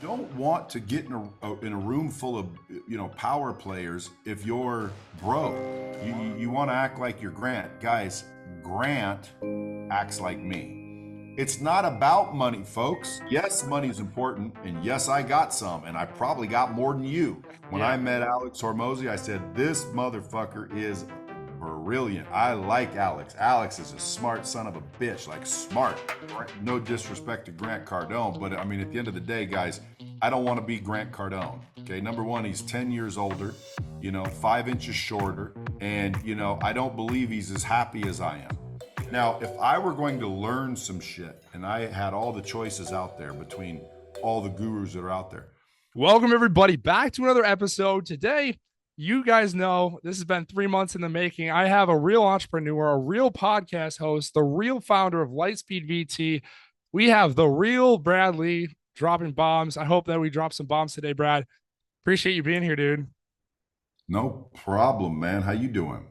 don't want to get in a room full of power players if you're broke. You want to act like you're Grant. Guys, Grant acts like me. It's not about money, folks. Yes, money is important, and yes, I got some, and I probably got more than you. When I met Alex Hormozi, I said, this motherfucker is brilliant. I like Alex. Alex is a smart son of a bitch, like smart. No disrespect to Grant Cardone, but I mean, at the end of the day, guys, I don't want to be Grant Cardone. Okay, number one, he's 10 years older, 5 inches shorter, and I don't believe he's as happy as I am. Now, if I were going to learn some shit and I had all the choices out there between all the gurus that are out there. Welcome everybody back to another episode. Today, you guys know this has been 3 months in the making. I have a real entrepreneur, a real podcast host, the real founder of Lightspeed VT. We have the real Brad Lea dropping bombs. I hope that we drop some bombs today, Brad. Appreciate you being here, dude. No problem, man. How you doing?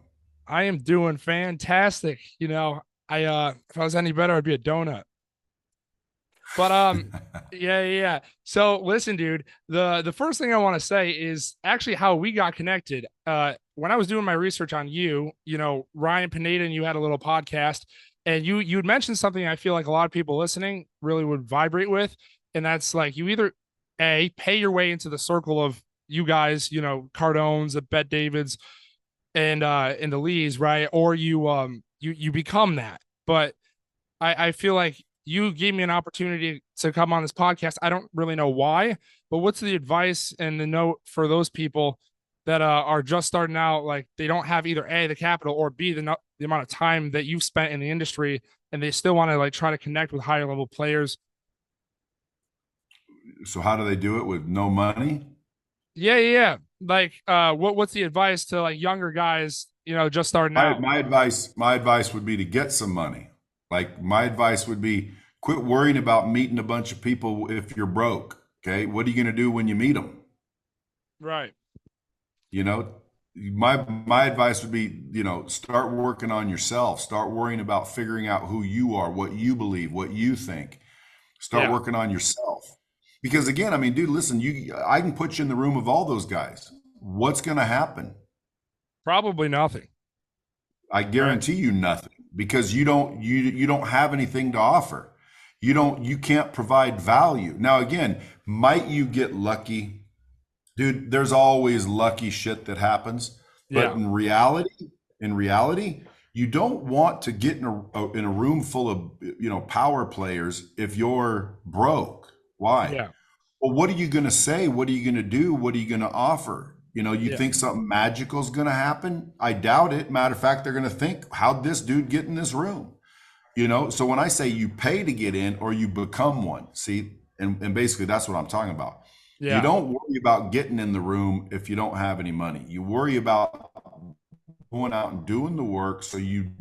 I am doing fantastic. If I was any better, I'd be a donut. But yeah. So listen, dude, the first thing I want to say is actually how we got connected. When I was doing my research on you, Ryan Pineda and you had a little podcast, and you had mentioned something I feel like a lot of people listening really would vibrate with, and that's like you either pay your way into the circle of you guys, Cardones, the Bet Davids, and the Lees, right? Or you become that. But I feel like you gave me an opportunity to come on this podcast. I don't really know why, but what's the advice and the note for those people that are just starting out? Like they don't have either A, the capital, or B, the amount of time that you've spent in the industry, and they still want to like try to connect with higher level players. So how do they do it with no money? Yeah. Like, what's the advice to like younger guys, just starting My, out? my advice, my advice would be to get some money. Like my advice would be quit worrying about meeting a bunch of people if you're broke. Okay. What are you going to do when you meet them? Right. You know, my advice would be, start working on yourself. Start worrying about figuring out who you are, what you believe, what you think. Start Yeah. working on yourself. Because again, I mean, dude, listen, I can put you in the room of all those guys. What's going to happen? Probably nothing. I Right. guarantee you nothing because you don't have anything to offer. You can't provide value. Now again, might you get lucky? Dude, there's always lucky shit that happens, but Yeah. in reality, you don't want to get in a room full of power players if you're broke. Why? Yeah. Well, what are you going to say? What are you going to do? What are you going to offer? You Yeah. think something magical is going to happen? I doubt it. Matter of fact, they're going to think, how'd this dude get in this room? So when I say you pay to get in or you become one, see, and basically that's what I'm talking about. You Yeah. don't worry about getting in the room if you don't have any money. You worry about going out and doing the work so you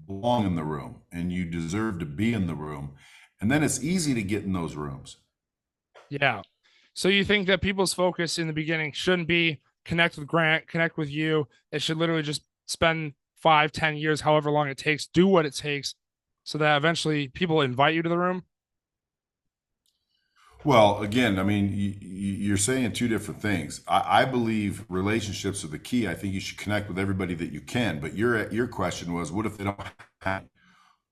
belong in the room and you deserve to be in the room. And then it's easy to get in those rooms. Yeah. So you think that people's focus in the beginning shouldn't be connect with Grant, connect with you. It should literally just spend 5, 10 years, however long it takes, do what it takes so that eventually people invite you to the room. Well, again, I mean, you're saying two different things. I believe relationships are the key. I think you should connect with everybody that you can. But your question was, what if they don't have?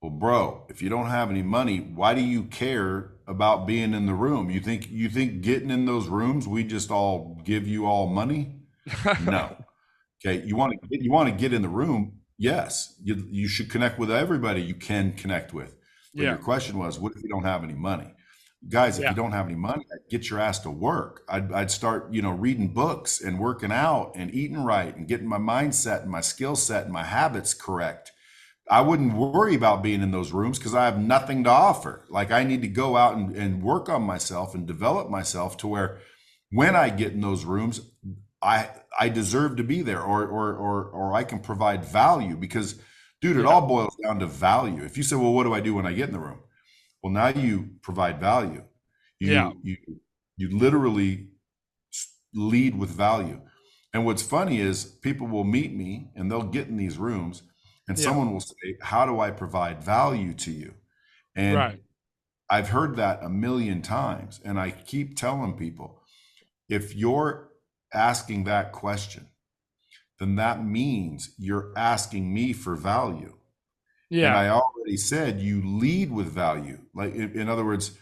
Well, bro, if you don't have any money, why do you care about being in the room? You think getting in those rooms, we just all give you all money? No. Okay, you want to get in the room? Yes, you should connect with everybody you can connect with. But your Yeah. question was, what if you don't have any money? Guys, if you Yeah. don't have any money, I'd get your ass to work. I'd start, reading books and working out and eating right and getting my mindset and my skill set and my habits correct. I wouldn't worry about being in those rooms because I have nothing to offer. Like I need to go out and work on myself and develop myself to where when I get in those rooms, I deserve to be there or I can provide value because dude, it Yeah. all boils down to value. If you say, well, what do I do when I get in the room? Well, now you provide value. Yeah. You literally lead with value. And what's funny is people will meet me and they'll get in these rooms and Yeah. someone will say, how do I provide value to you? And Right. I've heard that a million times, and I keep telling people, if you're asking that question, then that means you're asking me for value. And Yeah. I already said you lead with value. Like, in other words,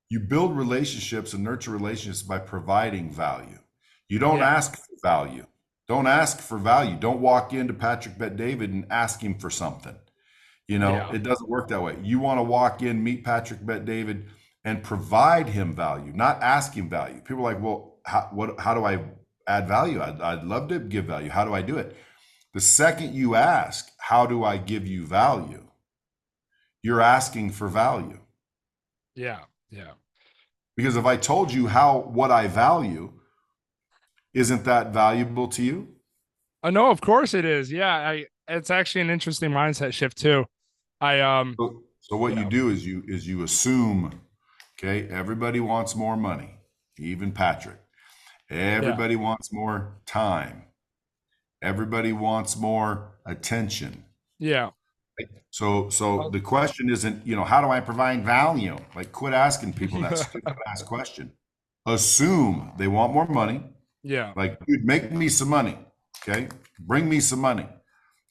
you build relationships and nurture relationships by providing value. You don't Yeah. ask for value. Don't ask for value. Don't walk into Patrick Bet David and ask him for something. Yeah. It doesn't work that way. You want to walk in, meet Patrick Bet David, and provide him value, not ask him value. People are like, well, how do I add value? I'd love to give value. How do I do it? The second you ask, how do I give you value? You're asking for value. Yeah. Yeah. Because if I told you what I value, isn't that valuable to you? No, of course it is. Yeah. It's actually an interesting mindset shift too. I, So what you yeah. do is you assume, okay, everybody wants more money, even Patrick. Yeah. Everybody wants more time. Everybody wants more attention. Yeah. So Well, the question isn't, how do I provide value? Like, quit asking people that stupid ass question. Assume they want more money. yeah. Like, dude, make me some money. Okay. Bring me some money.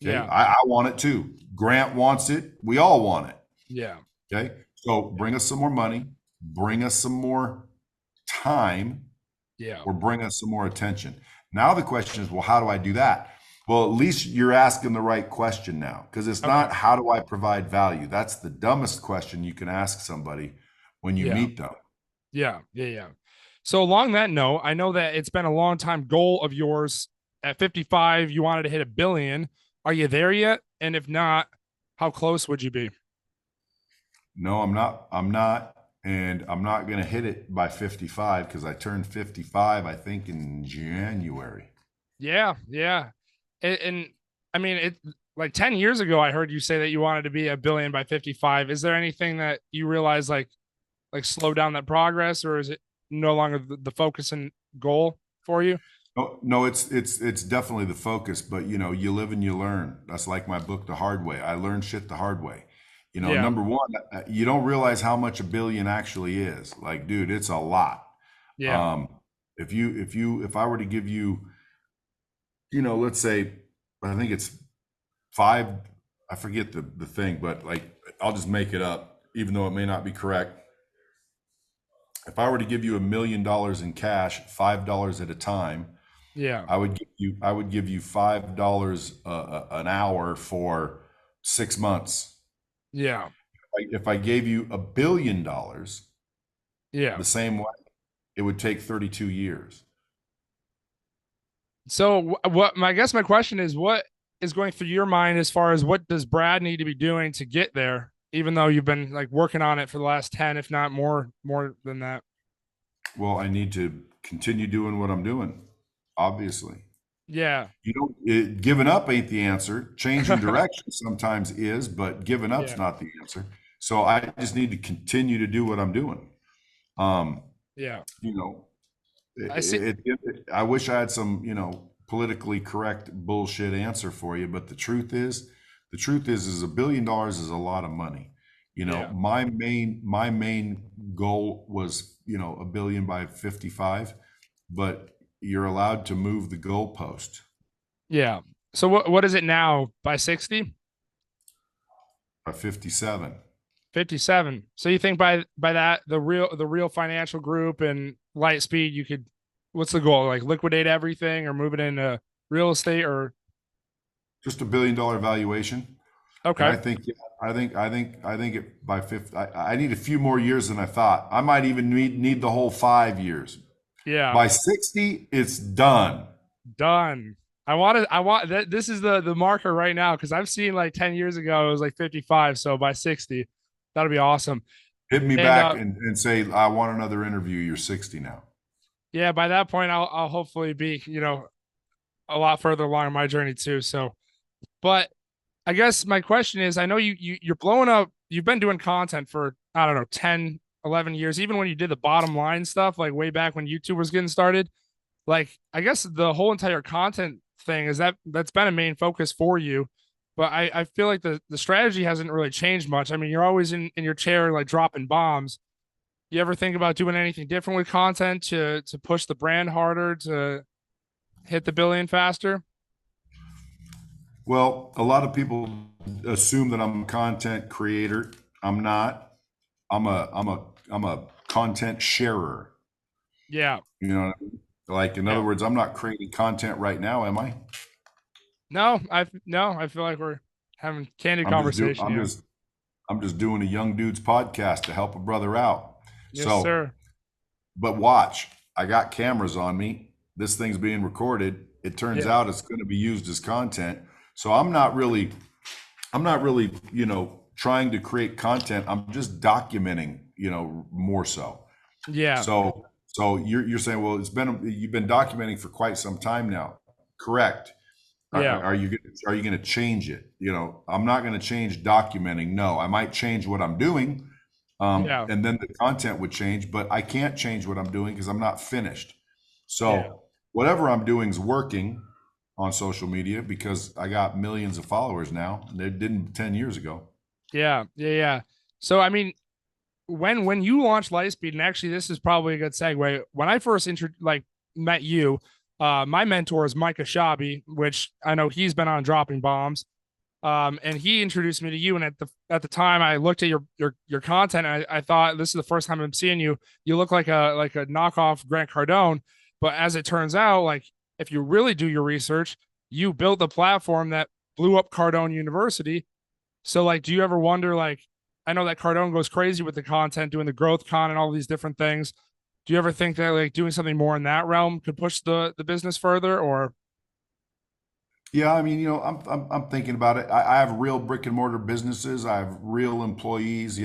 Okay. Yeah. I want it too. Grant wants it. We all want it. Yeah. Okay. So bring us some more money, bring us some more time, Yeah. or bring us some more attention. Now the question is, well, how do I do that? Well, at least you're asking the right question now, because it's Okay. not how do I provide value? That's the dumbest question you can ask somebody when you Yeah. meet them. Yeah. Yeah. Yeah. So along that note, I know that it's been a long time goal of yours. At 55, you wanted to hit 1 billion. Are you there yet? And if not, how close would you be? No, I'm not. I'm not. And I'm not going to hit it by 55 because I turned 55, I think, in January. Yeah. Yeah. And I mean, it like 10 years ago, I heard you say that you wanted to be 1 billion by 55. Is there anything that you realize like slow down that progress, or is it no longer the focus and goal for you? No, no, it's definitely the focus, but you live and you learn. That's like my book, The Hard Way. I learned shit the hard way. Yeah. Number one, you don't realize how much 1 billion actually is. Like, dude, it's a lot. Yeah. Um, if I were to give you, let's say, I think it's five, I forget the thing, but like, I'll just make it up, even though it may not be correct. If I were to give you $1 million in cash, $5 at a time, Yeah. I would give you $5 an hour for 6 months. Yeah. If I gave you $1 billion Yeah. the same way, it would take 32 years. So what I guess my question is, what is going through your mind as far as what does Brad need to be doing to get there, even though you've been like working on it for the last 10, if not more than that? Well, I need to continue doing what I'm doing, obviously. Yeah. Giving up ain't the answer. Changing direction sometimes is, but giving up's Yeah. not the answer. So I just need to continue to do what I'm doing. Um, Yeah. you know, I see. I wish I had some, politically correct bullshit answer for you, but the truth is $1 billion is a lot of money. Yeah. My main goal was, 1 billion by 55, but you're allowed to move the goalpost Yeah. So what is it now by 60? by 57. 57. So you think by that the real financial group and Lightspeed, you could, what's the goal? Like liquidate everything or move it into real estate or Just $1 billion valuation. And okay. I think it by 50, I need a few more years than I thought. I might even need the whole 5 years. Yeah. By 60, it's done. Done. I want that this is the marker right now because I've seen like 10 years ago it was like 55. So by 60, that'll be awesome. Hit me And back and say, I want another interview. You're 60 now. yeah, by that point I'll hopefully be, a lot further along in my journey too. So but I guess my question is I know you're blowing up, you've been doing content for I don't know 10, 11 years, even when you did the bottom line stuff, like way back when YouTube was getting started. Like I guess the whole entire content thing is that's been a main focus for you. but I feel like the strategy hasn't really changed much. I mean, you're always in your chair like dropping bombs. You ever think about doing anything different with content to push the brand harder to hit the billion faster? Well, a lot of people assume that I'm a content creator. I'm not. I'm a content sharer. Yeah. You know what I mean? Like in other Yeah. words, I'm not creating content right now, am I? No, I feel like we're having candid I'm just do conversation. I'm Yeah. just I'm just doing a young dude's podcast to help a brother out. Yes, So, sir. but watch, I got cameras on me. This thing's being recorded. It turns Yeah. out it's going to be used as content. So I'm not really, trying to create content. I'm just documenting, more so. Yeah. So you're saying, well, you've been documenting for quite some time now. Correct. Yeah. Are you going to change it? I'm not going to change documenting. No, I might change what I'm doing, Yeah. and then the content would change. But I can't change what I'm doing because I'm not finished. Yeah. So whatever I'm doing is working on social media because I got millions of followers now. And they didn't 10 years ago. Yeah. Yeah. Yeah. So I mean, when you launched Lightspeed, and actually this is probably a good segue. When I first met you, my mentor is Micah Shabi, which I know he's been on Dropping Bombs. And he introduced me to you. And at the time, I looked at your content, and I thought this is the first time I'm seeing you. You look like a knockoff Grant Cardone, but as it turns out, like if you really do your research, you built the platform that blew up Cardone University. So like, do you ever wonder like? I know that Cardone goes crazy with the content, doing the growth con and all these different things. Do you ever think that like doing something more in that realm could push the business further? Or Yeah, I mean, I'm thinking about it. I have real brick and mortar businesses. I have real employees.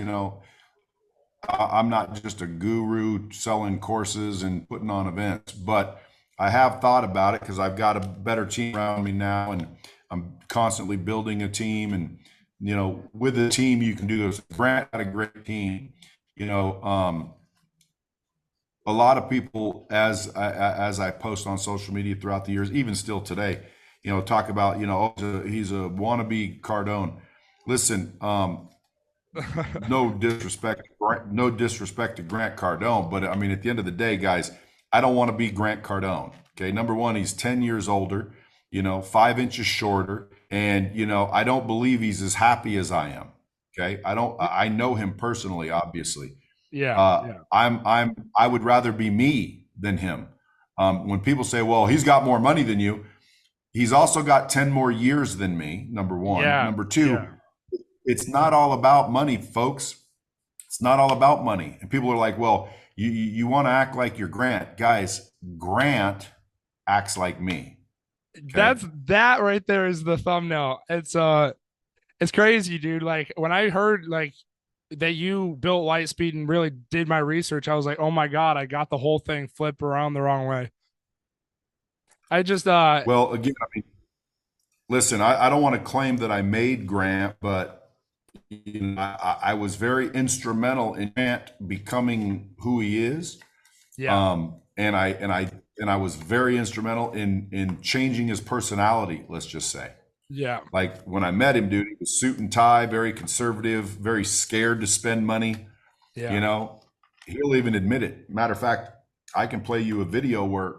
I'm not just a guru selling courses and putting on events, but I have thought about it because I've got a better team around me now, and I'm constantly building a team. And with a team, you can do this. Grant had a great team. You know, a lot of people, as I post on social media throughout the years, even still today, talk about oh, he's a wannabe Cardone. Listen, no disrespect to Grant Cardone, but I mean, at the end of the day, guys, I don't want to be Grant Cardone. Okay, number one, he's 10 years older, 5 inches shorter, and I don't believe he's as happy as I am. Okay, I don't. I know him personally, obviously. yeah, yeah, I would rather be me than him. When people say, "Well, he's got more money than you," he's also got 10 more years than me. Number one. yeah, Number two, yeah. it's not all about money, folks. It's not all about money. And people are like, well, you want to act like you're Grant. Guys, Grant acts like me. Okay. That right there is the thumbnail. It's crazy, dude. Like when I heard like that you built Lightspeed and really did my research, I was like, oh my God, I got the whole thing flipped around the wrong way. I just Well, again, I mean, listen, I don't want to claim that I made Grant, but I was very instrumental in Grant becoming who he is. yeah, And I was very instrumental in changing his personality, let's just say. yeah, Like when I met him, dude, he was suit and tie, very conservative, very scared to spend money. You yeah. know, he'll even admit it. Matter of fact, I can play you a video where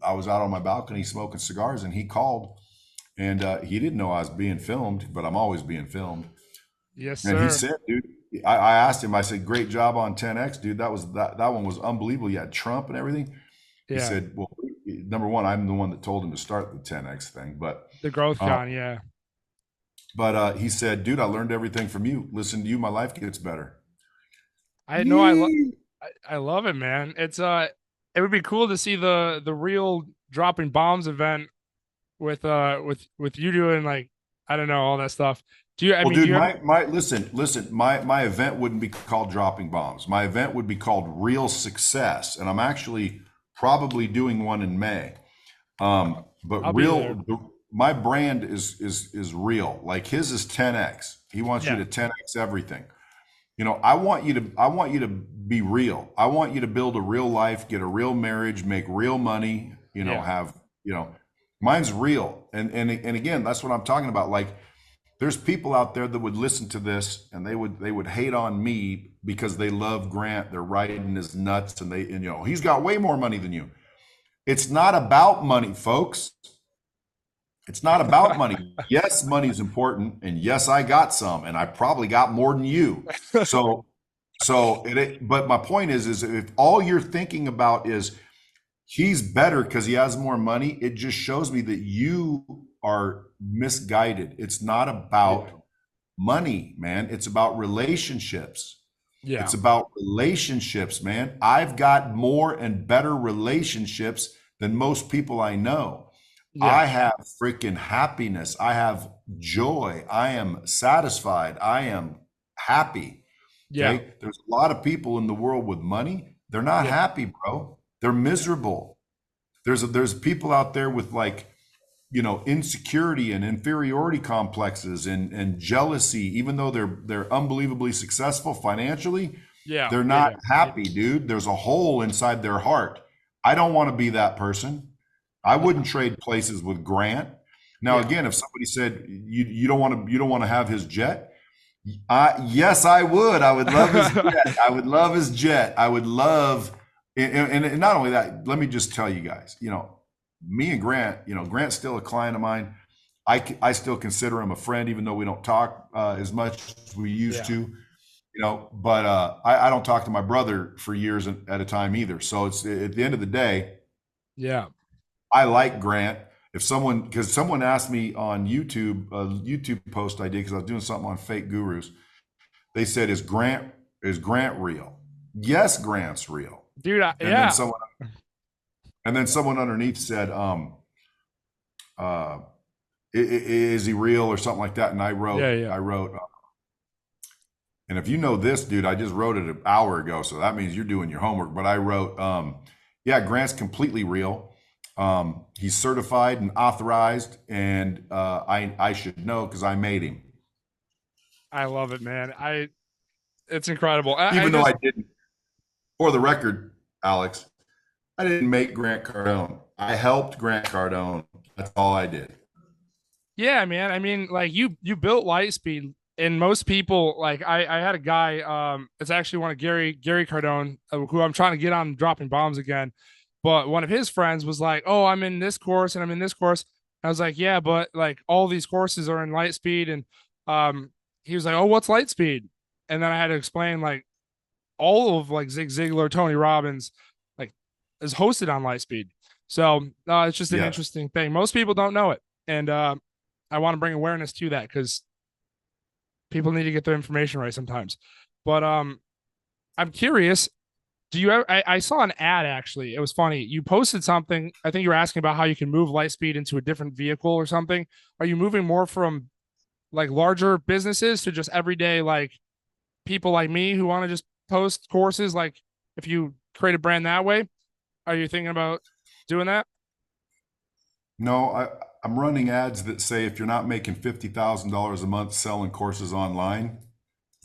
I was out on my balcony smoking cigars, and he called, and he didn't know I was being filmed, but I'm always being filmed. Yes, And he sir. said, dude, I asked him, I said, great job on 10X, dude. That one was unbelievable. You had Trump and everything. He Yeah. said, well, number one, I'm the one that told him to start the 10X thing, but The growth uh, con, yeah. he said, dude, I learned everything from you. Listen to you, my life gets better. I know Yee. I love it, man. It would be cool to see the real dropping bombs event with you doing like I don't know all that stuff. I Well, mean do dude, you ever my listen, my event wouldn't be called dropping bombs. My event would be called Real Success, and I'm actually probably doing one in May. But I'll be there. my brand is real. Like his is 10X. He wants you Yeah. to 10X everything. I want you to be real. I want you to build a real life, get a real marriage, make real money, Yeah. have, you know, Mine's real. And again, that's what I'm talking about. Like, there's people out there that would listen to this and they would hate on me because they love Grant. They're riding his nuts and he's got way more money than you. It's not about money, folks. It's not about money. Yes, money is important, and yes, I got some, and I probably got more than you. But my point is if all you're thinking about is he's better because he has more money, it just shows me that you are misguided. It's not about money, man. It's about relationships. Yeah. It's about relationships, man. I've got more and better relationships than most people I know. Yeah. I have freaking happiness. I have joy. I am satisfied. I am happy. Yeah. Okay. There's a lot of people in the world with money. They're not happy, bro. They're miserable. There's people out there with like, insecurity and inferiority complexes and jealousy, even though they're unbelievably successful financially. They're not happy, dude. There's a hole inside their heart. I don't want to be that person. I wouldn't trade places with Grant. Now, again, if somebody said you don't want to have his jet, yes, I would. I would love his jet. I would love his jet. I would love, and not only that. Let me just tell you guys. Me and Grant. Grant's still a client of mine. I still consider him a friend, even though we don't talk as much as we used to. But I don't talk to my brother for years at a time either. So it's at the end of the day. Yeah. I like Grant. Because someone asked me on YouTube, a YouTube post I did because I was doing something on Fake Gurus. They said, "Is Grant real?" Yes, Grant's real, dude. And then someone underneath said, "Is he real?" or something like that. And I wrote, and if you know this, dude, I just wrote it an hour ago, so that means you're doing your homework. But I wrote, Grant's completely real. He's certified and authorized, and I should know because I made him. I love it, man. It's incredible. Even though I didn't, for the record, Alex, I didn't make Grant Cardone. I helped Grant Cardone. That's all I did. Yeah, man. I mean, like you built Lightspeed, and most people, like I had a guy, it's actually one of Gary Cardone, who I'm trying to get on dropping bombs again. But one of his friends was like, "Oh, I'm in this course and I'm in this course." I was like, "Yeah, but like all these courses are in Lightspeed." And he was like, "Oh, what's Lightspeed?" And then I had to explain like all of like Zig Ziglar, Tony Robbins, like is hosted on Lightspeed. So it's just an interesting thing. Most people don't know it, and I want to bring awareness to that because people need to get their information right sometimes. But I'm curious. Do you ever, I saw an ad actually. It was funny. You posted something. I think you were asking about how you can move Lightspeed into a different vehicle or something. Are you moving more from like larger businesses to just everyday like people like me who want to just post courses? Like if you create a brand that way, are you thinking about doing that? No, I'm running ads that say if you're not making $50,000 a month selling courses online,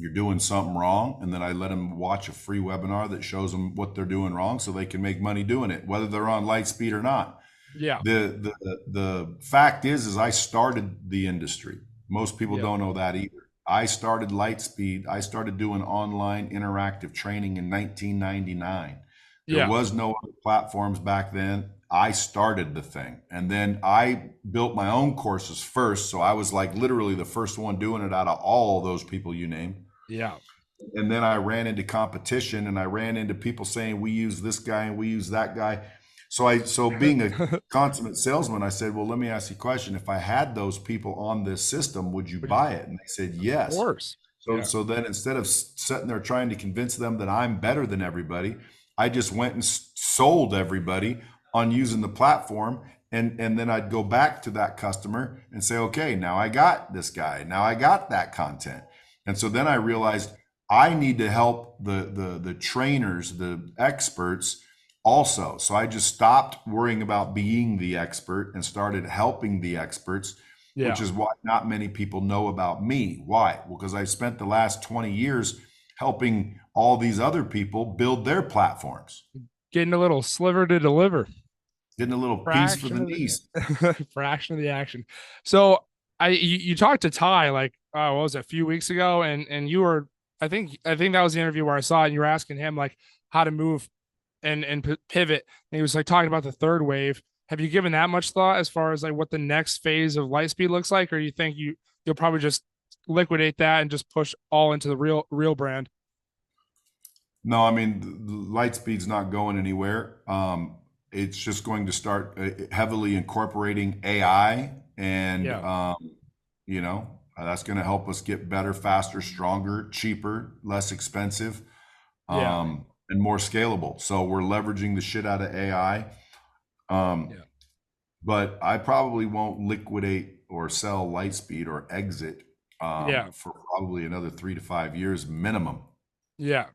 you're doing something wrong. And then I let them watch a free webinar that shows them what they're doing wrong so they can make money doing it, whether they're on Lightspeed or not. Yeah. The fact is I started the industry. Most people don't know that either. I started Lightspeed. I started doing online interactive training in 1999. There was no other platforms back then. I started the thing, and then I built my own courses first. So I was like literally the first one doing it out of all those people you named. Yeah. And then I ran into competition, and I ran into people saying we use this guy and we use that guy. So being a consummate salesman, I said, well, let me ask you a question. If I had those people on this system, would you buy it? And they said yes. Of course. So then instead of sitting there trying to convince them that I'm better than everybody, I just went and sold everybody on using the platform. And then I'd go back to that customer and say, okay, now I got this guy. Now I got that content. And so then I realized I need to help the trainers, the experts also. So I just stopped worrying about being the expert and started helping the experts, which is why not many people know about me. Why? Well, because I spent the last 20 years helping all these other people build their platforms. Getting a little sliver to deliver. Getting a little piece for fraction the of niece. the fraction of the action. So you talked to Ty like what was it, a few weeks ago, and you were I think that was the interview where I saw it, and you were asking him like how to move and pivot. And he was like talking about the third wave. Have you given that much thought as far as like what the next phase of Lightspeed looks like, or you think you'll probably just liquidate that and just push all into the real brand? No, I mean, the Lightspeed's not going anywhere. It's just going to start heavily incorporating AI, and Yeah, that's going to help us get better, faster, stronger, cheaper, less expensive, yeah, and more scalable. So we're leveraging the shit out of AI. Um, yeah, but I probably won't liquidate or sell Lightspeed or exit yeah, for probably another 3 to 5 years minimum. yeah.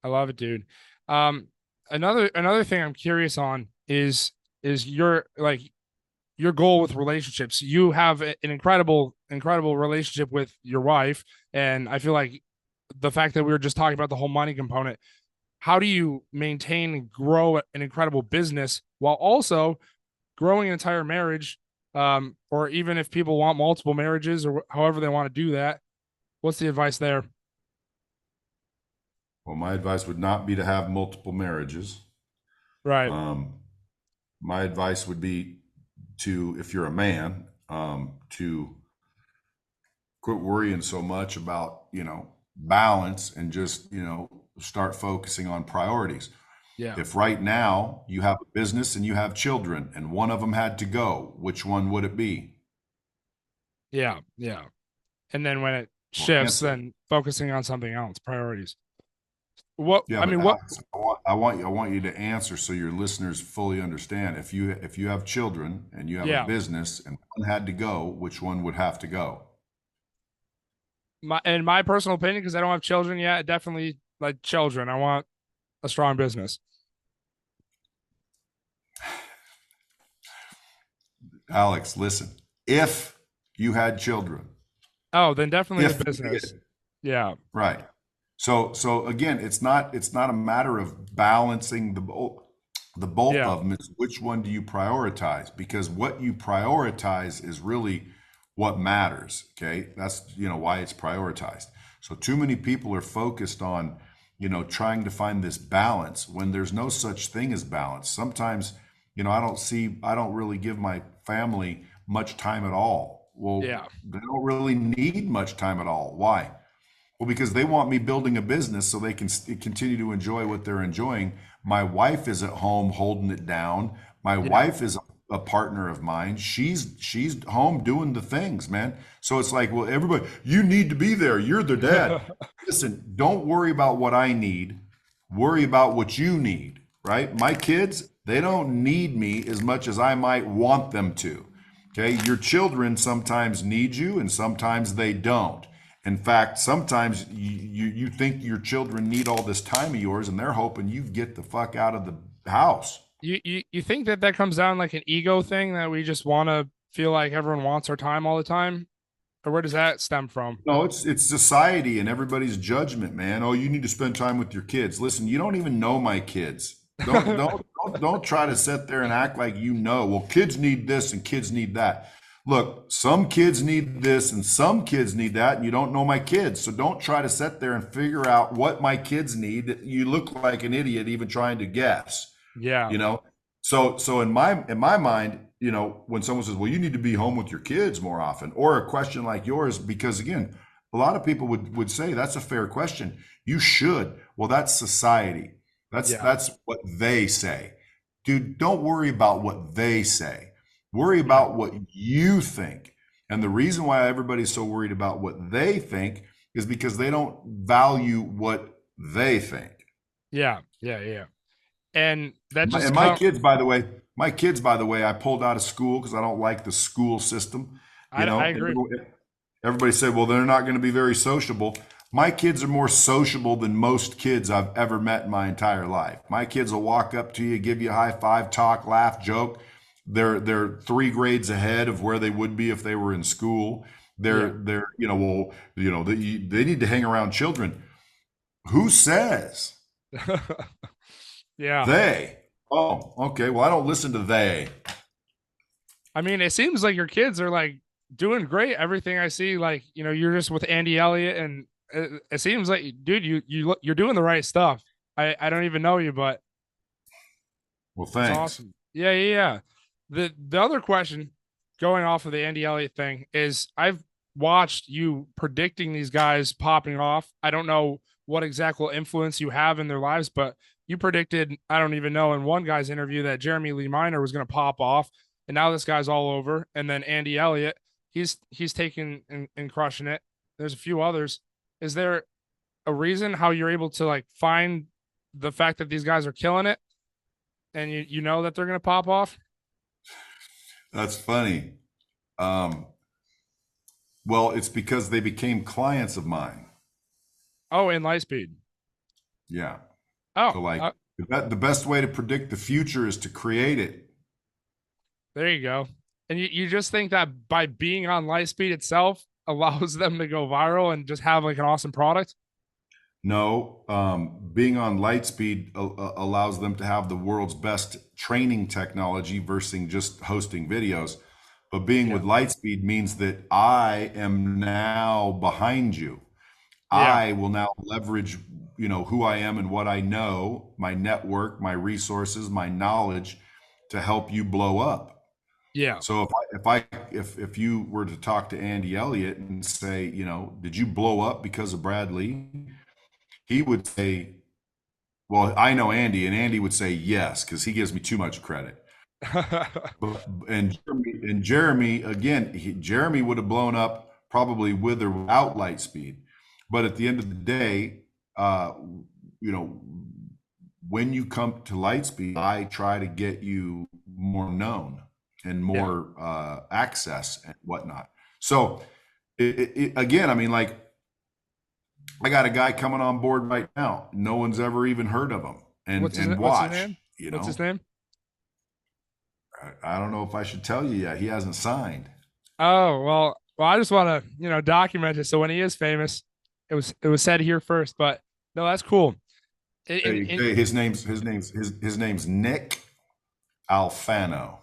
I love it, dude. Um, another thing I'm curious on is your like your goal with relationships. You have an incredible relationship with your wife, and I feel like the fact that we were just talking about the whole money component. How do you maintain and grow an incredible business while also growing an entire marriage? Or even if people want multiple marriages or however they want to do that, what's the advice there? Well, my advice would not be to have multiple marriages. Right. Um, my advice would be to, if you're a man, to quit worrying so much about, balance and just, start focusing on priorities. Yeah. If right now you have a business and you have children and one of them had to go, which one would it be? Yeah. Yeah. And then when it Well, shifts, answer. then focusing on something else, priorities. What Yeah, I but mean, what? Alex, I want you to answer so your listeners fully understand. If you have children and you have a Yeah, business and one had to go, which one would have to go? my in my personal opinion, because I don't have children yet, definitely like children. I want a strong business. Alex, listen. If you had children, Oh, then definitely the if you business. did, Yeah, right. So again, it's not a matter of balancing the both yeah, of them. It's which one do you prioritize? Because what you prioritize is really what matters. Okay, that's why it's prioritized. So too many people are focused on trying to find this balance when there's no such thing as balance. Sometimes I don't really give my family much time at all. Well, yeah, they don't really need much time at all. Why? Well, because they want me building a business so they can continue to enjoy what they're enjoying. My wife is at home holding it down. My yeah, wife is a partner of mine. She's home doing the things, man. So it's like, well, everybody, you need to be there. You're the dad. Listen, don't worry about what I need. Worry about what you need, right? My kids, they don't need me as much as I might want them to. Okay, your children sometimes need you and sometimes they don't. In fact, sometimes you think your children need all this time of yours and they're hoping you get the fuck out of the house. you think that that comes down like an ego thing that we just want to feel like everyone wants our time all the time, or where does that stem from? No, it's society and everybody's judgment, man. Oh, you need to spend time with your kids. Listen, you don't even know my kids. Don't try to sit there and act like you know. Well, kids need this and kids need that. Look, some kids need this and some kids need that, and you don't know my kids. So don't try to sit there and figure out what my kids need. You look like an idiot even trying to guess. Yeah, you know so in my mind, when someone says, well, you need to be home with your kids more often, or a question like yours, because again, a lot of people would say that's a fair question. You should. Well, that's society. that's yeah, that's what they say. Dude, don't worry about what they say. Worry yeah, about what you think. And the reason why everybody's so worried about what they think is because they don't value what they think. yeah. And that My, just and my come. kids, by the way, my kids, by the way, I pulled out of school because I don't like the school system. I agree. Everybody said, well, they're not going to be very sociable. My kids are more sociable than most kids I've ever met in my entire life. My kids will walk up to you, give you a high five, talk, laugh, joke. They're 3 grades ahead of where they would be if they were in school. Yeah, They need to hang around children. Who says yeah, they? Oh, okay. Well, I don't listen to they. I mean, it seems like your kids are like doing great. Everything I see, like, you're just with Andy Elliott, and it seems like, dude, you're doing the right stuff. I don't even know you, but Well, it's thanks. awesome. Yeah, yeah, yeah. The other question, going off of the Andy Elliott thing, is I've watched you predicting these guys popping off. I don't know what exact influence you have in their lives, but you predicted, I don't even know, in one guy's interview that Jeremy Lee Minor was going to pop off, and now this guy's all over. And then Andy Elliott, he's taking and crushing it. There's a few others. Is there a reason how you're able to like find the fact that these guys are killing it, and you know that they're going to pop off? That's funny. Um, well, it's because they became clients of mine. Oh, in Lightspeed. Yeah. Oh, So like the best way to predict the future is to create it. there you go. And you just think that by being on Lightspeed itself allows them to go viral and just have like an awesome product? No, being on Lightspeed allows them to have the world's best training technology versus just hosting videos. But being Yeah. with Lightspeed means that I am now behind you. Yeah. I will now leverage, who I am and what I know, my network, my resources, my knowledge to help you blow up. Yeah. So if you were to talk to Andy Elliott and say, did you blow up because of Brad Lea? He would say, well, I know Andy, and Andy would say yes, because he gives me too much credit. But, and Jeremy again, Jeremy would have blown up probably with or without Lightspeed. But at the end of the day, uh, you know, when you come to Lightspeed, I try to get you more known and Yeah. more access and whatnot. So again, I mean, like I got a guy coming on board right now. No one's ever even heard of him, and What's his watch. name? What's his name? I don't know if I should tell you yet. He hasn't signed. Oh, well, I just want to, document it. So when he is famous, it was said here first, but no, that's cool. His name's Nick Alfano,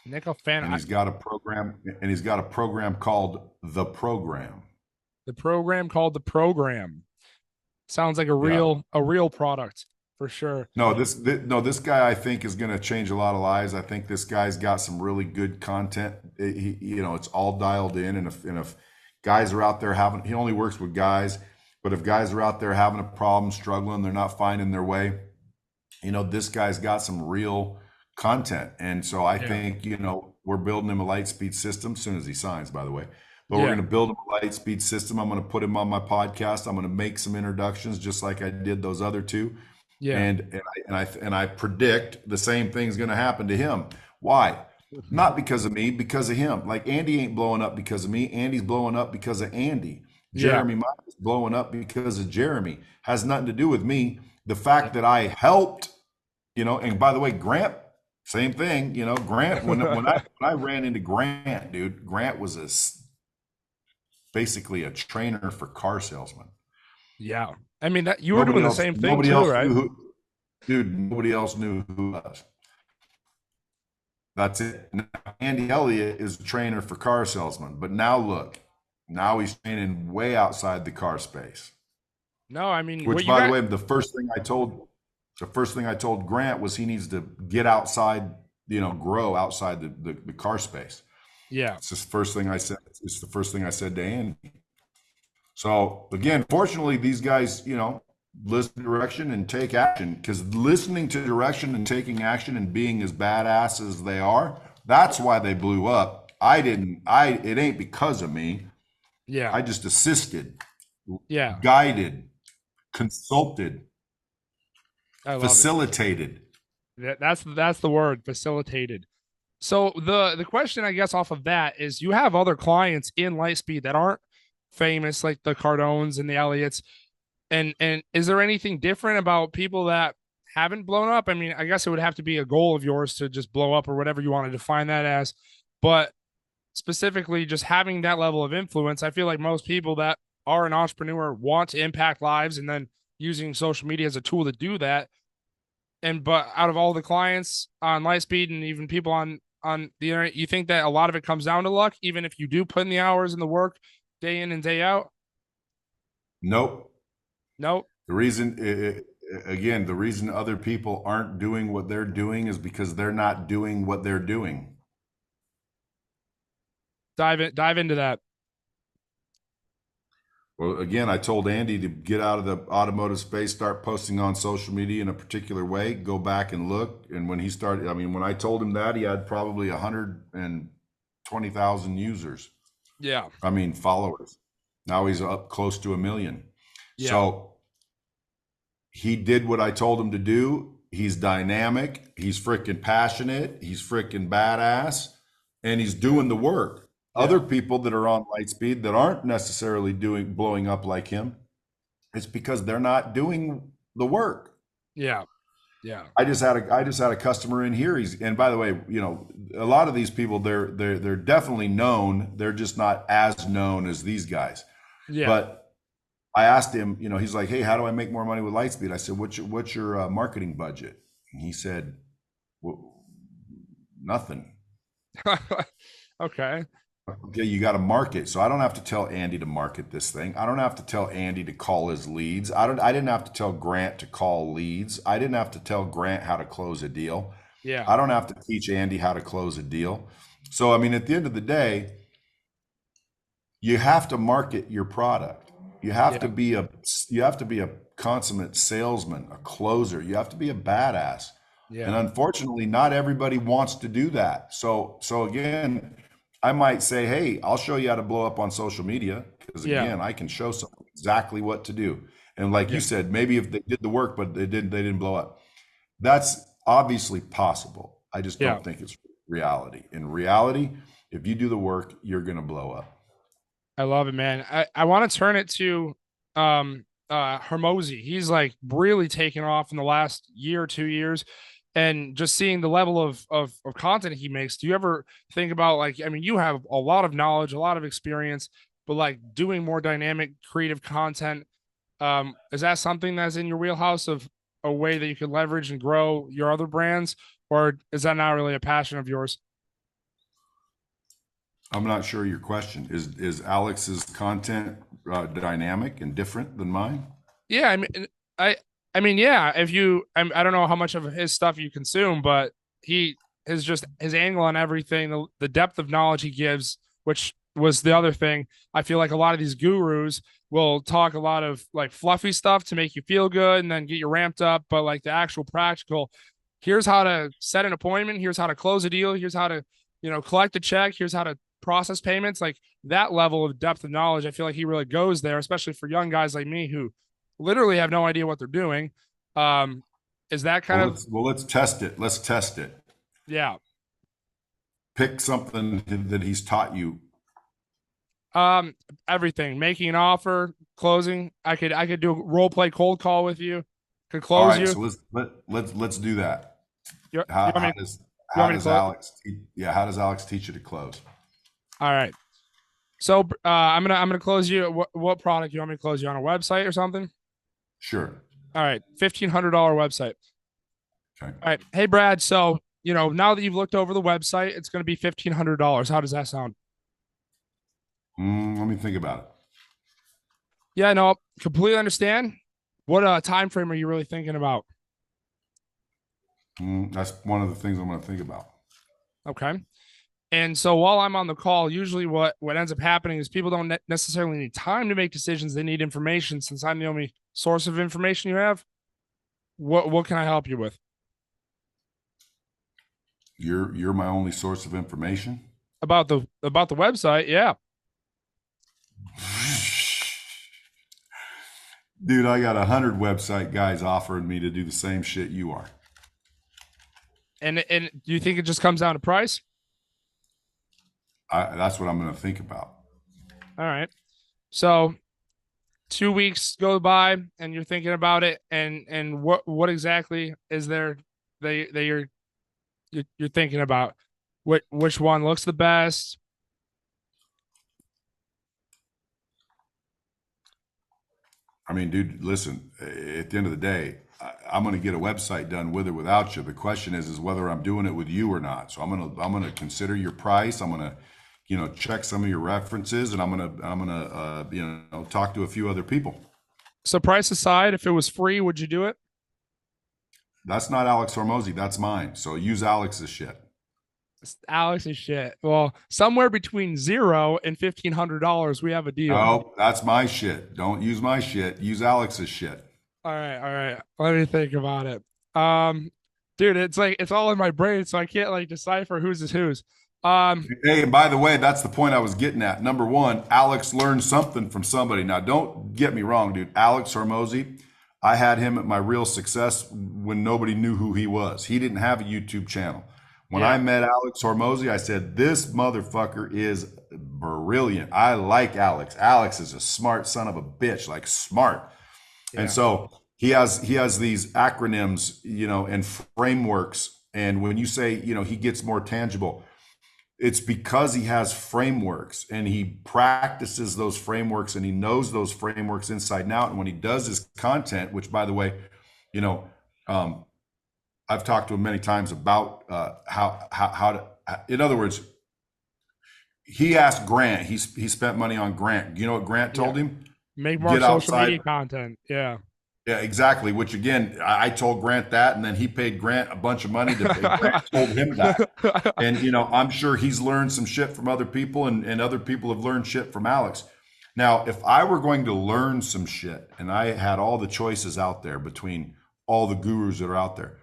Nickel fan, and he's got a program called The Program. the program called the program sounds like a Yeah. real product for sure. No, this guy I think is going to change a lot of lives. I think this guy's got some really good content. It's all dialed in, and if guys are out there having, he only works with guys, but if guys are out there having a problem, struggling, they're not finding their way, this guy's got some real content. And so I Yeah. think, we're building him a Lightspeed system as soon as he signs, by the way. But we're Yeah. going to build him a Lightspeed system. I'm going to put him on my podcast. I'm going to make some introductions just like I did those other two. Yeah. And I predict the same thing's going to happen to him. Why? Not because of me, because of him. Like Andy ain't blowing up because of me. Andy's blowing up because of Andy. Yeah. Jeremy Mike is blowing up because of Jeremy. Has nothing to do with me. The fact that I helped, and by the way, Grant, same thing. Grant. When I ran into Grant, dude, Grant was basically a trainer for car salesmen. Yeah. I mean, that you were doing the same thing too, right? Nobody else knew who was. That's it. Now, Andy Elliott is a trainer for car salesmen, but now look, now he's training way outside the car space. No, I mean, Which, by the way, the first thing I told Grant was he needs to get outside, grow outside the car space. Yeah. It's the first thing I said. It's the first thing I said to Andy. So again, fortunately, these guys, listen to direction and take action, because listening to direction and taking action and being as badass as they are, that's why they blew up. It ain't because of me. Yeah. I just assisted, Yeah. guided, consulted, I love facilitated. it. That's the word, facilitated. So the question, I guess, off of that is, you have other clients in Lightspeed that aren't famous, like the Cardones and the Elliots. And is there anything different about people that haven't blown up? I mean, I guess it would have to be a goal of yours to just blow up, or whatever you want to define that as. But specifically, just having that level of influence, I feel like most people that are an entrepreneur want to impact lives, and then using social media as a tool to do that. but out of all the clients on Lightspeed and even people on the internet, you think that a lot of it comes down to luck, even if you do put in the hours and the work day in and day out? Nope. Nope. The reason, again, the reason other people aren't doing what they're doing is because they're not doing what they're doing. Dive into that. Well, again, I told Andy to get out of the automotive space, start posting on social media in a particular way, go back and look. And when he started, I mean, when I told him that, he had probably 120,000 users. Yeah. I mean, followers. Now he's up close to 1 million. Yeah. So he did what I told him to do. He's dynamic. He's freaking passionate. He's freaking badass, and he's doing the work. Yeah. Other people that are on Lightspeed that aren't necessarily blowing up like him, it's because they're not doing the work. Yeah. Yeah. I just had a customer in here. And by the way, a lot of these people, they're definitely known. They're just not as known as these guys. Yeah. But I asked him, he's like, "Hey, how do I make more money with Lightspeed?" I said, "What's your marketing budget?" And he said, "Well, nothing." Okay. Okay, you got to market. So I don't have to tell Andy to market this thing. I don't have to tell Andy to call his leads. I didn't have to tell Grant to call leads. I didn't have to tell Grant how to close a deal. Yeah. I don't have to teach Andy how to close a deal. So I mean, at the end of the day, you have to market your product. You have to be a consummate salesman, a closer. You have to be a badass. Yeah. And unfortunately, not everybody wants to do that. So again, I might say, "Hey, I'll show you how to blow up on social media," because again, I can show someone exactly what to do. And like you said, maybe if they did the work, but they didn't blow up. That's obviously possible. I just don't think it's reality. In reality, if you do the work, you're going to blow up. I love it, man. I want to turn it to Hormozi. He's like really taken off in the last year or 2 years, and just seeing the level of content he makes. Do you ever think about, like, I mean, you have a lot of knowledge, a lot of experience, but like doing more dynamic, creative content, is that something that's in your wheelhouse of a way that you could leverage and grow your other brands, or is that not really a passion of yours? I'm not sure your question is Alex's content dynamic and different than mine? Yeah, I mean, yeah. If you, I don't know how much of his stuff you consume, but he is just his angle on everything, the depth of knowledge he gives, which was the other thing. I feel like a lot of these gurus will talk a lot of like fluffy stuff to make you feel good and then get you ramped up, but like the actual practical, here's how to set an appointment, here's how to close a deal, here's how to, collect a check, here's how to process payments, like that level of depth of knowledge. I feel like he really goes there, especially for young guys like me who literally have no idea what they're doing. Is that kind of let's test it. Let's test it. Yeah. Pick something that he's taught you. Everything. Making an offer, closing. I could do a role play cold call with you. Could All close right, you. so let's do that. You How want me- does you want me to close? Alex? How does Alex teach you to close? All right. So I'm gonna close you. What product you want me to close you on, a website or something? Sure. All right, $1,500 website. Okay. All right. Hey Brad. So now that you've looked over the website, it's going to be $1,500. How does that sound? Let me think about it. Yeah. No. Completely understand. What time frame are you really thinking about? That's one of the things I'm going to think about. Okay. And so while I'm on the call, usually what ends up happening is people don't necessarily need time to make decisions. They need information. Since I'm the only source of information you have, what can I help you with? You're my only source of information About the website. Yeah. Dude, I got 100 website guys offering me to do the same shit you are. And do you think it just comes down to price? That's what I'm going to think about. All right. So 2 weeks go by and you're thinking about it, and what exactly is there that you're thinking about? Which one looks the best? I mean, dude, listen, at the end of the day, I'm going to get a website done with or without you. The question is whether I'm doing it with you or not. So I'm going to consider your price. I'm going to, check some of your references, and I'm going to, talk to a few other people. So price aside, if it was free, would you do it? That's not Alex Hormozi. That's mine. So use Alex's shit. Alex's shit. Well, somewhere between $0 and $1,500, we have a deal. Oh, that's my shit. Don't use my shit. Use Alex's shit. All right. Let me think about it. Dude, it's like it's all in my brain, so I can't like decipher whose is whose. Hey, and by the way, that's the point I was getting at. Number one, Alex learned something from somebody. Now, don't get me wrong, dude. Alex Hormozi, I had him at my real success when nobody knew who he was. He didn't have a YouTube channel. When I met Alex Hormozi, I said, this motherfucker is brilliant. I like Alex. Alex is a smart son of a bitch, like smart. And so he has these acronyms, and frameworks. And when you say, he gets more tangible, it's because he has frameworks and he practices those frameworks and he knows those frameworks inside and out. And when he does his content, which by the way, I've talked to him many times about how to, in other words, he asked Grant, he spent money on Grant. You know what Grant told him? Make more social media content. Yeah. Yeah, exactly. Which again, I told Grant that, and then he paid Grant a bunch of money to Grant told him that. And I'm sure he's learned some shit from other people, and other people have learned shit from Alex. Now, if I were going to learn some shit, and I had all the choices out there between all the gurus that are out there,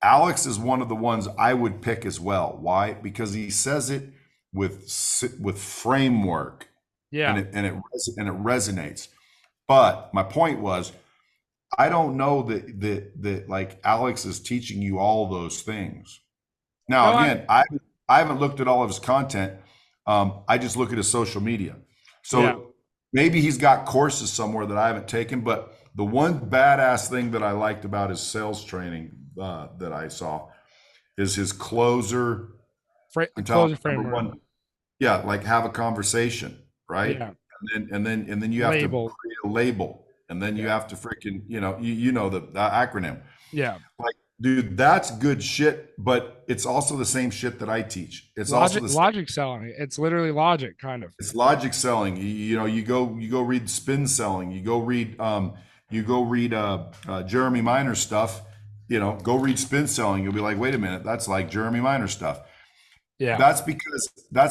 Alex is one of the ones I would pick as well. Why? Because he says it with framework. Yeah. And it resonates. But my point was, I don't know that like Alex is teaching you all those things. Now, no, again, I haven't looked at all of his content. I just look at his social media. So maybe he's got courses somewhere that I haven't taken. But the one badass thing that I liked about his sales training that I saw is his closer framework. Yeah, like have a conversation, right? Yeah. And then you have to create a label. And then you have to freaking, the acronym. Yeah. Like, dude, that's good shit, but it's also the same shit that I teach. It's logic selling. It's literally logic, kind of. It's logic selling. You go read spin selling. You go read Jeremy Miner stuff. Go read spin selling. You'll be like, wait a minute, that's like Jeremy Miner stuff. Yeah. That's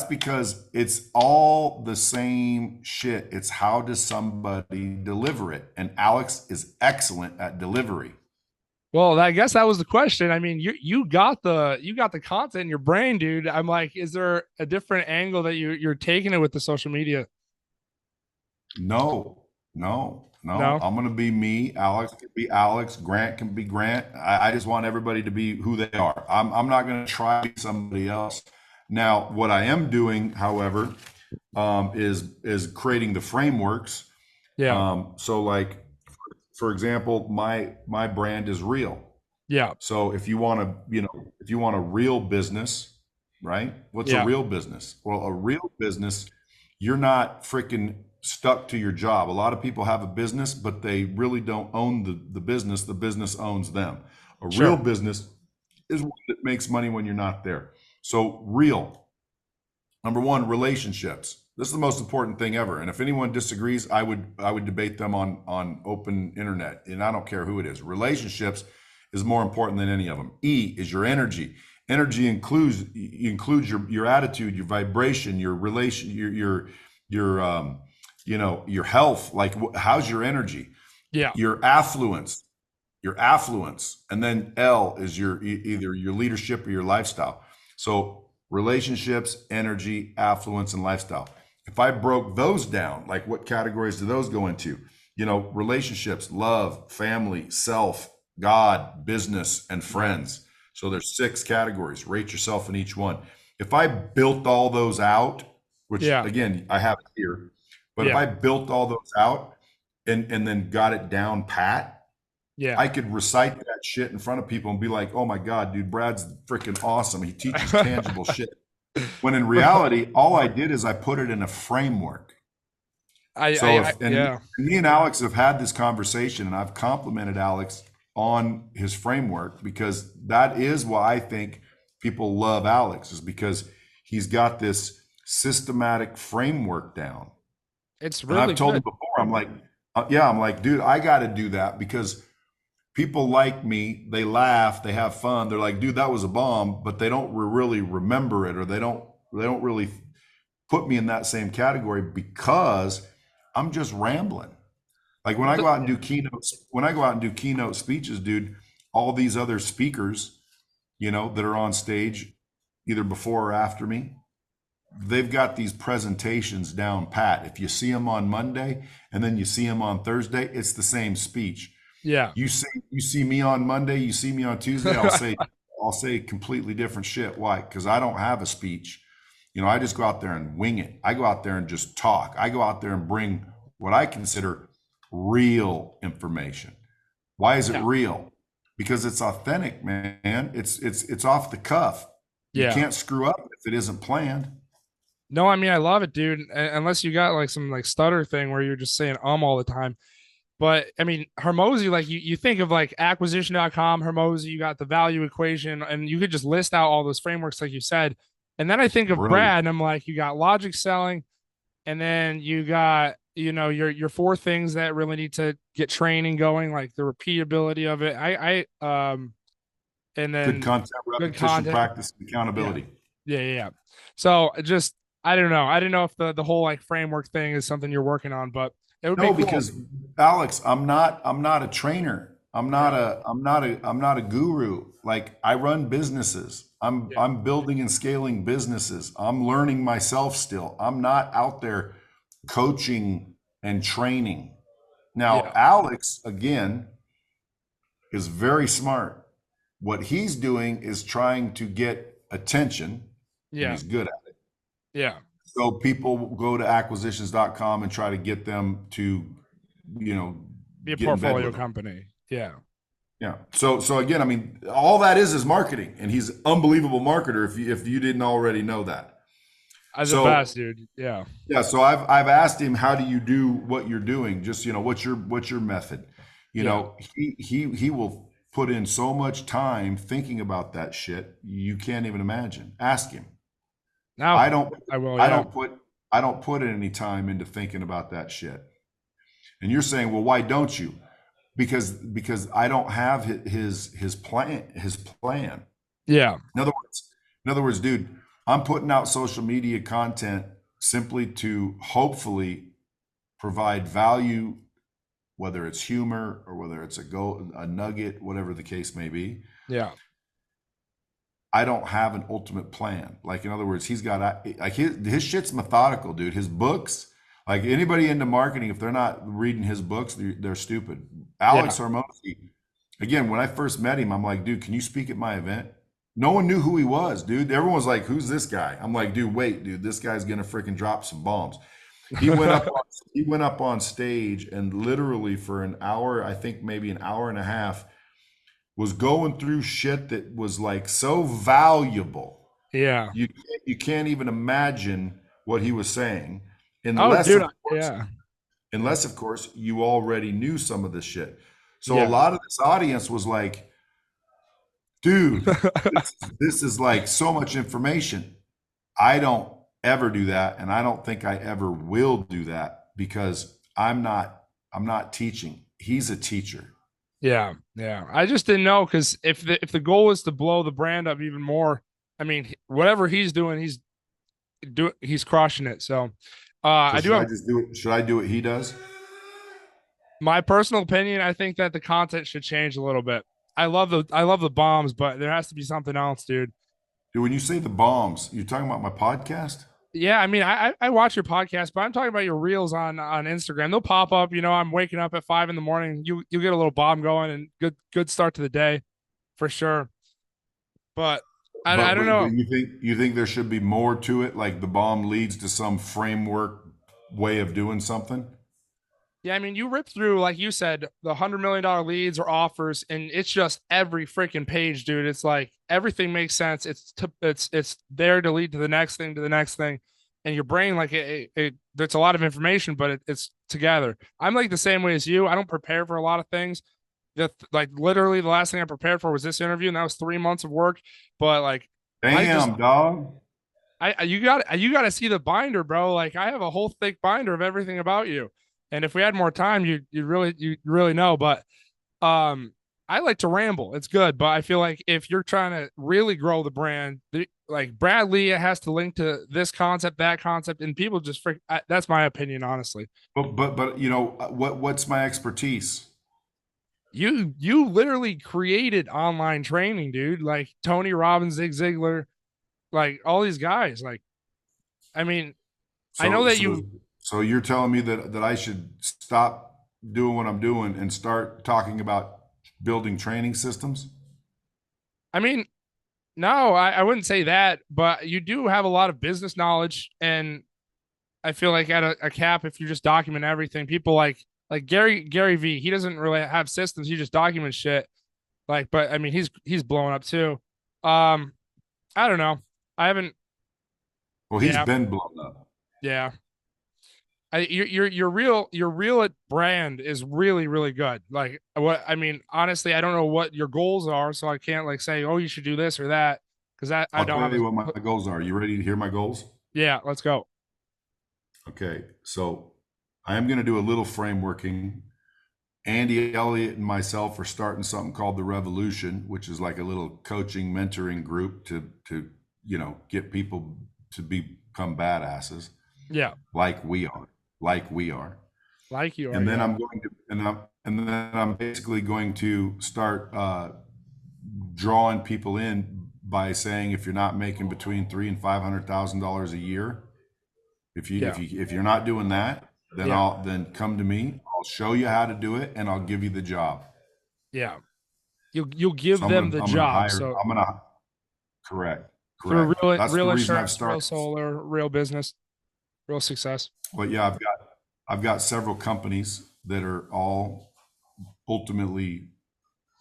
because it's all the same shit. It's how does somebody deliver it? And Alex is excellent at delivery. Well, I guess that was the question. I mean, you got the content in your brain, dude. I'm like, is there a different angle that you're taking it with the social media? No. I'm going to be me. Alex can be Alex. Grant can be Grant. I just want everybody to be who they are. I'm not going to try to be somebody else. Now, what I am doing, however, is creating the frameworks. Yeah. So like, for example, my brand is real. Yeah. So if you want a real business, right? What's a real business? Well, a real business, you're not freaking stuck to your job. A lot of people have a business, but they really don't own the business. The business owns them. A real business is one that makes money when you're not there. So real. Number one, relationships. This is the most important thing ever. And if anyone disagrees, I would debate them on open internet. And I don't care who it is. Relationships is more important than any of them. E is your energy. Energy includes your attitude, your vibration, your relation, your health. Like, how's your energy? Yeah. Your affluence. And then L is either your leadership or your lifestyle. So relationships, energy, affluence, and lifestyle. If I broke those down, like what categories do those go into? Relationships, love, family, self, God, business, and friends. So there's 6 categories. Rate yourself in each one. If I built all those out, which again, I have it here, but if I built all those out and then got it down pat, I could recite that shit in front of people and be like, oh my God, dude, Brad's freaking awesome. He teaches tangible shit. When in reality, all I did is I put it in a framework. Me and Alex have had this conversation, and I've complimented Alex on his framework, because that is why I think people love Alex, is because he's got this systematic framework down. It's And I've really told him good. before, I'm like, yeah, I'm like, dude, I got to do that because people like me, they laugh, they have fun. They're like, dude, that was a bomb, but they don't really remember it, or they don't really put me in that same category because I'm just rambling. Like when I go out and do keynotes, when I go out and do keynote speeches, dude, all these other speakers, that are on stage either before or after me, they've got these presentations down pat. If you see them on Monday and then you see them on Thursday, it's the same speech. Yeah. You see me on Monday, you see me on Tuesday, I'll say completely different shit. Why? Because I don't have a speech. I just go out there and wing it. I go out there and just talk. I go out there and bring what I consider real information. Why is it Yeah. real? Because it's authentic, man. It's off the cuff. You Yeah. can't screw up if it isn't planned. No, I mean, I love it, dude. Unless you got like some like stutter thing where you're just saying all the time. But I mean, Hormozi, like you think of like acquisition.com, Hormozi, you got the value equation, and you could just list out all those frameworks, like you said. And then I think of Brilliant. Brad, and I'm like, you got logic selling, and then you got, your four things that really need to get training going, like the repeatability of it. And Good then content, good repetition, content. practice, and Yeah. accountability. Yeah. So just, I don't know. I didn't know if the whole like framework thing is something you're working on, but it would be No, cool. because Alex, I'm not a trainer. Yeah. I'm not a guru. Like I run businesses. I'm Yeah. I'm building and scaling businesses. I'm learning myself still. I'm not out there coaching and training. Now, Yeah. Alex, again, is very smart. What he's doing is trying to get attention, and Yeah. he's good at it. Yeah. So people go to acquisitions.com and try to get them to, you know, Be a get in bed portfolio with them. company. Yeah. Yeah. So again, I mean, all that is marketing, and he's an unbelievable marketer if you didn't already know that. As the So best, dude. Yeah. yeah, so I've asked him, how do you do what you're doing? Just, what's your method? Yeah. He will put in so much time thinking about that shit. You can't even imagine. Ask him. Now I don't I will. I Yeah. don't put I don't put any time into thinking about that shit. And you're saying, well, why don't you? Because I don't have his plan. Yeah. In other words, dude, I'm putting out social media content simply to hopefully provide value, whether it's humor or whether it's a nugget, whatever the case may be. Yeah. I don't have an ultimate plan. Like, in other words, he's got, like, his shit's methodical, dude. His books, like, anybody into marketing, if they're not reading his books, they're stupid. Yeah. Alex Hormozi, again, when I first met him, I'm like, dude, can you speak at my event? No one knew who he was, dude. Everyone was like, who's this guy? I'm like, dude, wait, dude, this guy's gonna freaking drop some bombs. He went up on, he went up on stage and literally for an hour, I think maybe an hour and a half, was going through shit that was like so valuable. Yeah. You can't even imagine what he was saying, Oh, unless dude. of course, Yeah. you already knew some of this shit. So a Yeah. lot of this audience was like, dude, this is like so much information. I don't ever do that, and I don't think I ever will do that because I'm not teaching. He's a teacher. Yeah. Yeah. I just didn't know because if the goal is to blow the brand up even more, I mean, whatever he's doing, he's crushing it. So, So I do should I have just do it? Should I do what he does? my personal opinion. I think that the content should change a little bit. I love the bombs, but there has to be something else, dude. Dude, when you say the bombs, you're talking about my podcast? Yeah, I mean, I watch your podcast, but I'm talking about your reels on Instagram. They'll pop up. I'm waking up at 5 in the morning. You get a little bomb going, and good start to the day, for sure. But I But don't but know. but you think there should be more to it, like the bomb leads to some framework way of doing something? Yeah, I mean, you rip through, like you said, the $100 million leads or offers, and it's just every freaking page, dude. It's like everything makes sense. It's there to lead to the next thing, and your brain, like it's a lot of information, but it's together. I'm like the same way as you. I don't prepare for a lot of things. like literally the last thing I prepared for was this interview, and that was 3 months of work. But like, I just, Damn, dog. you got to see the binder, bro. Like, I have a whole thick binder of everything about you, and if we had more time, you really know. But um, I like to ramble. It's good, but I feel like if you're trying to really grow the brand, like Brad Lea has to link to this concept, that concept, and people just freak. That's my opinion, honestly. But you know what's my expertise? You literally created online training, dude. Like Tony Robbins, Zig Ziglar, like all these guys. Like, I mean, I know So that so you. so you're telling me that I should stop doing what I'm doing and start talking about building training systems? I mean, no, I wouldn't say that, but you do have a lot of business knowledge, and I feel like at a cap, if you just document everything, people like Gary V, he doesn't really have systems. He just documents shit. Like, but I mean, he's blowing up too. Um, I don't know. I haven't. Well, he's Yeah, been blown up. yeah. Your real at brand is really good. Like, what I mean, honestly, I don't know what your goals are, so I can't like say, oh, you should do this or that, because I I'll don't tell have a. you what my goals are. You ready to hear my goals? Yeah, let's go. Okay, so I am going to do a little frameworking. Andy Elliott and myself are starting something called the Revolution, which is like a little coaching, mentoring group to get people to become badasses, Yeah, like we are, like we are. like you are. And then Yeah, I'm going to, and then I'm basically going to start drawing people in by saying if you're not making between $300,000 and $500,000 a year, yeah, if you're not doing that, yeah, then come to me. I'll show you how to do it, and I'll give you the job. yeah. You'll So give them the I'm gonna job. hire. So I'm gonna correct through correct. That's the real reason I've insurance, real started. solar, real business, real success. But yeah, I've got several companies that are all ultimately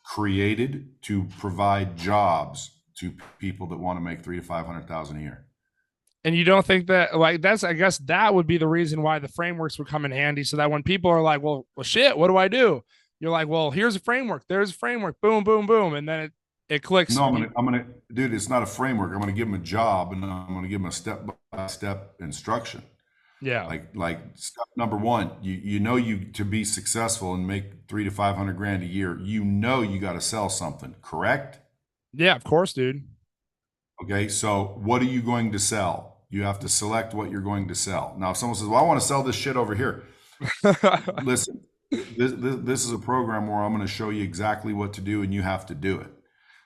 created to provide jobs to people that want to make 300 to 500,000 a year. And you don't think that like that's I guess that would be the reason why the frameworks would come in handy, so that when people are like, well shit, what do I do? You're like, well, here's a framework, there's a framework, boom, boom, boom, and then it clicks. No, dude. It's not a framework. I'm gonna give them a job, and I'm gonna give them a step by step instruction. Yeah, Like step number one, you know you to be successful and make 300 to 500 grand a year, you got to sell something, correct? yeah, of course, dude. Okay, so what are you going to sell? You have to select what you're going to sell. Now, if someone says, "Well, I want to sell this shit over here," listen, this is a program where I'm going to show you exactly what to do, and you have to do it.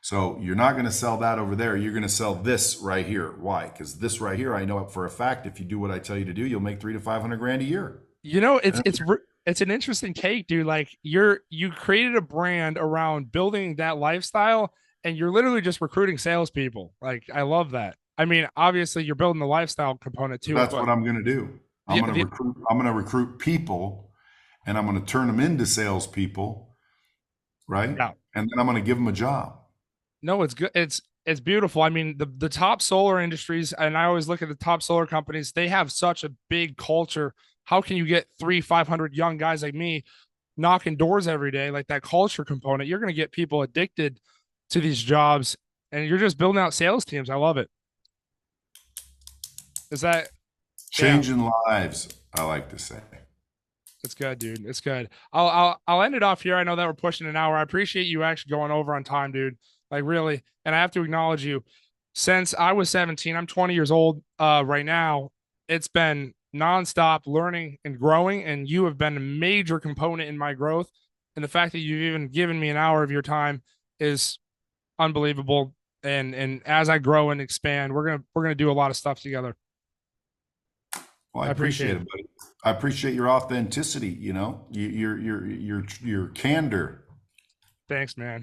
So you're not going to sell that over there. You're going to sell this right here. Why? Because this right here, I know for a fact, if you do what I tell you to do, you'll make 300 to 500 grand a year. You know, And it's an interesting take, dude. Like you created a brand around building that lifestyle, and you're literally just recruiting salespeople. Like, I love that. I mean, obviously you're building the lifestyle component to it, that's but what I'm going to do. the, the I'm going to recruit people, and I'm going to turn them into salespeople, right? yeah, And then I'm going to give them a job. no, it's good. It's beautiful. I mean, the top solar industries, and I always look at the top solar companies. They have such a big culture. How can you get 500 young guys like me knocking doors every day? Like that culture component, you're going to get people addicted to these jobs, and you're just building out sales teams. I love it. Is that yeah? Changing lives, I like to say. It's good, dude. It's good. I'll end it off here. I know that we're pushing an hour. I appreciate you actually going over on time, dude. Like really. And I have to acknowledge you. Since I was 17, I'm 20 years old right now. It's been nonstop learning and growing, and you have been a major component in my growth. And the fact that you've even given me an hour of your time is unbelievable. And as I grow and expand, we're gonna do a lot of stuff together. Well, I I appreciate appreciate it. it, buddy. I appreciate your authenticity. Your candor. Thanks, man.